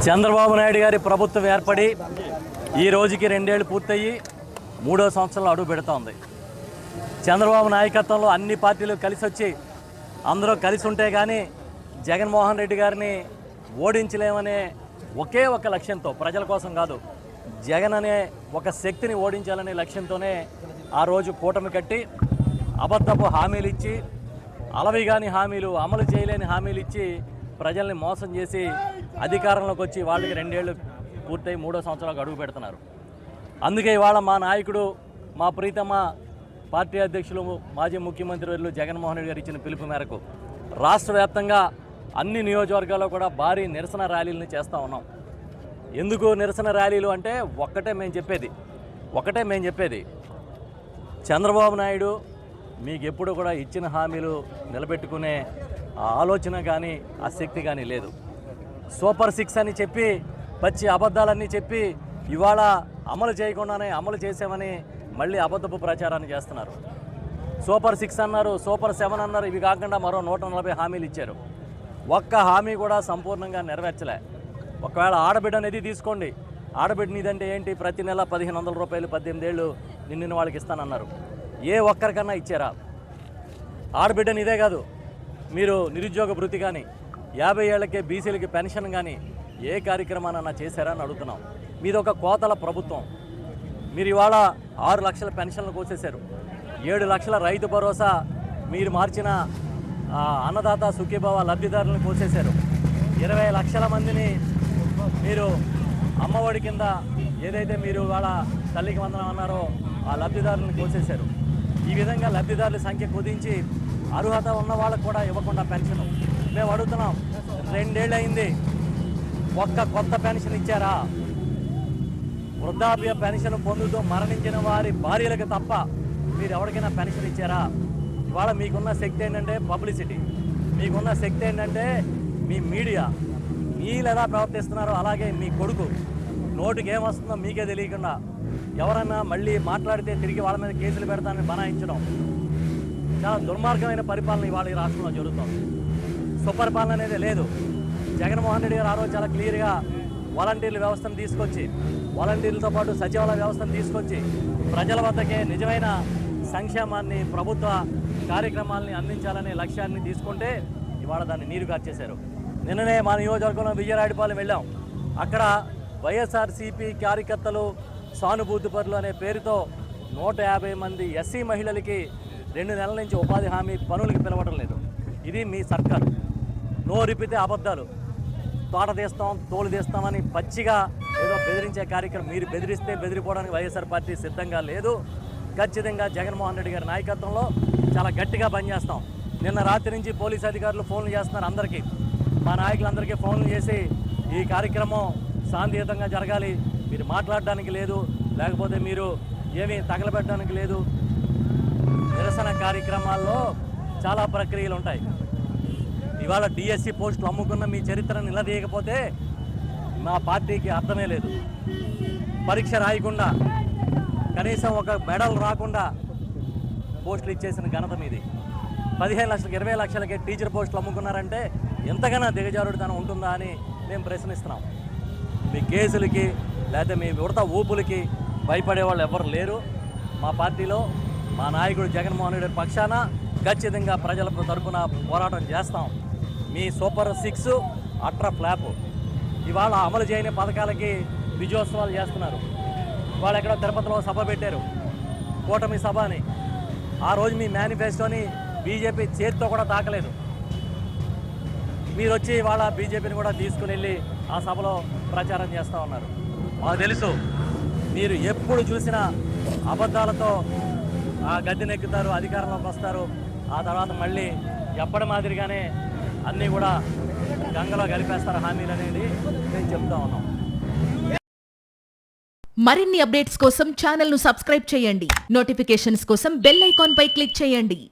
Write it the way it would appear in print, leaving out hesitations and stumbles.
చంద్రబాబు నాయుడు గారి ప్రభుత్వం ఏర్పడి ఈ రోజుకి 2 ఏళ్ళు పూర్తయ్యి 3వ సంవత్సరంలో అడుగు పెడుతోంది. చంద్రబాబు నాయకత్వంలో అన్ని పార్టీలు కలిసి వచ్చి అందరూ కలిసి ఉంటే కానీ జగన్మోహన్ రెడ్డి గారిని ఓడించలేమనే ఒకే ఒక లక్ష్యంతో, ప్రజల కోసం కాదు, జగన్ అనే ఒక శక్తిని ఓడించాలనే లక్ష్యంతోనే ఆ రోజు కూటమి కట్టి అబద్ధపు హామీలు ఇచ్చి, అలవిగాని హామీలు, అమలు చేయలేని హామీలు ఇచ్చి ప్రజల్ని మోసం చేసి అధికారంలోకి వచ్చి వాళ్ళకి 2 ఏళ్ళు పూర్తయి 3వ సంవత్సరాలకు అడుగు పెడుతున్నారు. అందుకే ఇవాళ మా నాయకుడు, మా ప్రీతమ పార్టీ అధ్యక్షులు, మాజీ ముఖ్యమంత్రి వర్యులు జగన్మోహన్ రెడ్డి గారు ఇచ్చిన పిలుపు మేరకు రాష్ట్ర వ్యాప్తంగా అన్ని నియోజకవర్గాల్లో కూడా భారీ నిరసన ర్యాలీలను చేస్తూ ఉన్నాం. ఎందుకు నిరసన ర్యాలీలు అంటే ఒకటే మేము చెప్పేది చంద్రబాబు నాయుడు మీకు ఎప్పుడు కూడా ఇచ్చిన హామీలు నిలబెట్టుకునే ఆలోచన కానీ ఆ శక్తి కానీ లేదు. సూపర్ 6 అని చెప్పి పచ్చి అబద్ధాలన్నీ చెప్పి ఇవాళ అమలు చేయకుండానే అమలు చేసామని మళ్ళీ అబద్ధపు ప్రచారాన్ని చేస్తున్నారు. సూపర్ 6 అన్నారు, సూపర్ 7 అన్నారు. ఇవి కాకుండా మరో 140 హామీలు ఇచ్చారు. ఒక్క హామీ కూడా సంపూర్ణంగా నెరవేర్చలే. ఒకవేళ ఆడబిడ్డ అనేది తీసుకోండి. ఆడబిడ్డ నిధంటే ఏంటి? ప్రతి నెల 1500 రూపాయలు 18 ఏళ్ళు నిండిన వాళ్ళకి ఇస్తానన్నారు. ఏ ఒక్కరికన్నా ఇచ్చారా? ఆడబిడ్డ నిదే కాదు, మీరు నిరుద్యోగ భృతి కానీ, 50 ఏళ్లకే బీసీలకి పెన్షన్ కానీ ఏ కార్యక్రమానన్నా చేశారా అని అడుగుతున్నాం. మీది ఒక కోతల ప్రభుత్వం. మీరు ఇవాళ 6 లక్షల పెన్షన్లు కోసేశారు. 7 లక్షల రైతు భరోసా మీరు మార్చిన అన్నదాత సుఖీభావ లబ్ధిదారులను కోసేశారు. 20 లక్షల మందిని మీరు అమ్మఒడి కింద ఏదైతే మీరు ఇవాళ తల్లికి వందనం అన్నారో ఆ లబ్ధిదారులను కోసేశారు. ఈ విధంగా లబ్ధిదారుల సంఖ్య కుదించి అర్హత ఉన్న వాళ్ళకు కూడా ఇవ్వకుండా పెన్షన్ మేము అడుగుతున్నాం. 2 ఏళ్ళు అయింది, ఒక్క కొత్త పెన్షన్ ఇచ్చారా? వృద్ధాప్య పెన్షన్ పొందుతూ మరణించిన వారి భార్యలకు తప్ప మీరు ఎవరికైనా పెన్షన్ ఇచ్చారా? ఇవాళ మీకున్న శక్తి ఏంటంటే పబ్లిసిటీ, మీకున్న శక్తి ఏంటంటే మీ మీడియా. మీరు ఎలా ప్రవర్తిస్తున్నారో అలాగే మీ కొడుకు నోటికి ఏమొస్తుందో మీకే తెలియకుండా ఎవరన్నా మళ్ళీ మాట్లాడితే తిరిగి వాళ్ళ మీద కేసులు పెడతానని బనాయించడం చాలా దుర్మార్గమైన పరిపాలన ఇవాళ ఈ రాష్ట్రంలో జరుగుతుంది. సుపరిపాలన అనేది లేదు. జగన్మోహన్ రెడ్డి గారు ఆ రోజు చాలా క్లియర్గా వాలంటీర్ల వ్యవస్థను తీసుకొచ్చి, వాలంటీర్లతో పాటు సచివాలయ వ్యవస్థను తీసుకొచ్చి ప్రజల వద్దకే నిజమైన సంక్షేమాన్ని, ప్రభుత్వ కార్యక్రమాలని అందించాలనే లక్ష్యాన్ని తీసుకుంటే ఇవాళ దాన్ని నీరు కార్చేశారు. నిన్ననే మా నియోజకవర్గంలో విజయరాడిపాలెం వెళ్ళాం. అక్కడ వైఎస్ఆర్సీపీ కార్యకర్తలు, సానుభూతి పరులు అనే పేరుతో 150 మంది ఎస్సీ మహిళలకి 2 నెలల నుంచి ఉపాధి హామీ పనులకి పిలవడం లేదు. ఇది మీ సర్కారు. నోరిపితే అబద్ధాలు, తోట తీస్తాం, తోలు తీస్తామని పచ్చిగా ఏదో బెదిరించే కార్యక్రమం. మీరు బెదిరిస్తే బెదిరిపోవడానికి వైఎస్ఆర్ పార్టీ సిద్ధంగా లేదు. ఖచ్చితంగా జగన్మోహన్ రెడ్డి గారి నాయకత్వంలో చాలా గట్టిగా పనిచేస్తాం. నిన్న రాత్రి నుంచి పోలీసు అధికారులు ఫోన్లు చేస్తున్నారు అందరికీ, మా నాయకులందరికీ ఫోన్లు చేసి ఈ కార్యక్రమం శాంతియుతంగా జరగాలి, మీరు మాట్లాడడానికి లేదు, లేకపోతే మీరు ఏమీ తగలబెట్టడానికి లేదు. నిరసన కార్యక్రమాల్లో చాలా ప్రక్రియలు ఉంటాయి. ఇవాళ డిఎస్సి పోస్టులు అమ్ముకున్న మీ చరిత్రను నిలదీయకపోతే మా పార్టీకి అర్థమే లేదు. పరీక్ష రాయకుండా, కనీసం ఒక మెడల్ రాకుండా పోస్టులు ఇచ్చేసిన ఘనత మీది. 15 లక్షలకి 20 లక్షలకి టీచర్ పోస్టులు అమ్ముకున్నారంటే ఎంతగానో దిగజారుడుతనం ఉంటుందా అని మేము ప్రశ్నిస్తున్నాం. మీ కేసులకి లేకపోతే మీ ఉడత ఊపులకి భయపడే వాళ్ళు ఎవరు లేరు. మా పార్టీలో మా నాయకుడు జగన్మోహన్ రెడ్డి పక్షాన ఖచ్చితంగా ప్రజల తరపున పోరాటం చేస్తాం. మీ సూపర్ 6 అట్రా ఫ్లాప్. ఇవాళ అమలు చేయని పథకాలకి విజయోత్సవాలు చేస్తున్నారు. వాళ్ళు ఎక్కడో తిరుపతిలో సభ పెట్టారు, కూటమి సభ అని. ఆ రోజు మీ మేనిఫెస్టోని బీజేపీ చేతితో కూడా తాకలేదు. మీరు వచ్చి ఇవాళ బీజేపీని కూడా తీసుకుని వెళ్ళి ఆ సభలో ప్రచారం చేస్తూ ఉన్నారు. మాకు తెలుసు మీరు ఎప్పుడు చూసినా అబద్ధాలతో ఆ గద్దెనెక్కుతారు, అధికారంలోకి వస్తారు, ఆ తర్వాత మళ్ళీ ఎప్పటి మాదిరిగానే అన్నీ కూడా గంగలో కలిపేస్తారు హామీలు అనేది మేము చెప్తా ఉన్నాం. మరిన్ని అప్డేట్స్ కోసం ఛానల్ ను సబ్స్క్రైబ్ చేయండి. నోటిఫికేషన్స్ కోసం బెల్ ఐకాన్ పై క్లిక్ చేయండి.